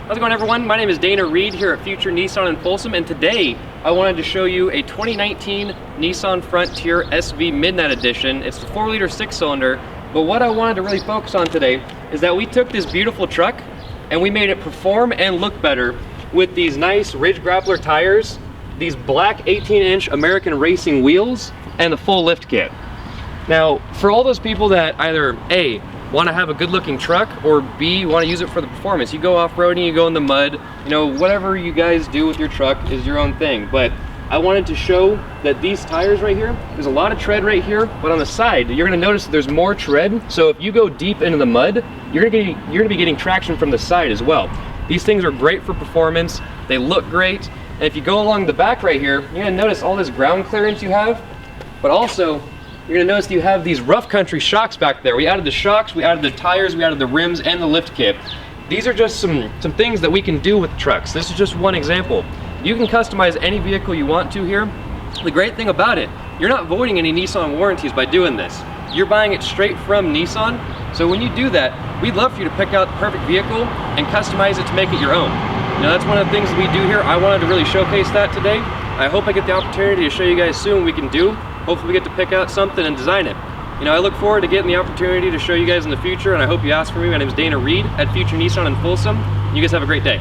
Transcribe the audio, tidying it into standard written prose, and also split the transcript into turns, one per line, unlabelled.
How's it going, everyone? My name is Dana Reed here at Future Nissan in Folsom, and today I wanted to show you a 2019 Nissan Frontier SV Midnight Edition. It's the 4-liter 6-cylinder, but what I wanted to really focus on today is that we took this beautiful truck and we made it perform and look better with these nice Ridge Grappler tires, these black 18-inch American racing wheels, and the full lift kit. Now, for all those people that either A, want to have a good looking truck, or B, want to use it for the performance. You go off-roading, you go in the mud, you know, whatever you guys do with your truck is your own thing. But I wanted to show that these tires right here, there's a lot of tread right here, but on the side, you're going to notice that there's more tread. So if you go deep into the mud, you're going to be getting traction from the side as well. These things are great for performance. They look great. And if you go along the back right here, you're going to notice all this ground clearance you have, but also you're going to notice that you have these rough country shocks back there. We added the shocks, we added the tires, we added the rims, and the lift kit. These are just some things that we can do with trucks. This is just one example. You can customize any vehicle you want to here. The great thing about it, you're not voiding any Nissan warranties by doing this. You're buying it straight from Nissan. So when you do that, we'd love for you to pick out the perfect vehicle and customize it to make it your own. Now, that's one of the things that we do here. I wanted to really showcase that today. I hope I get the opportunity to show you guys soon what we can do. Hopefully we get to pick out something and design it. You know, I look forward to getting the opportunity to show you guys in the future, and I hope you ask for me. My name is Dana Reed at Future Nissan in Folsom. You guys have a great day.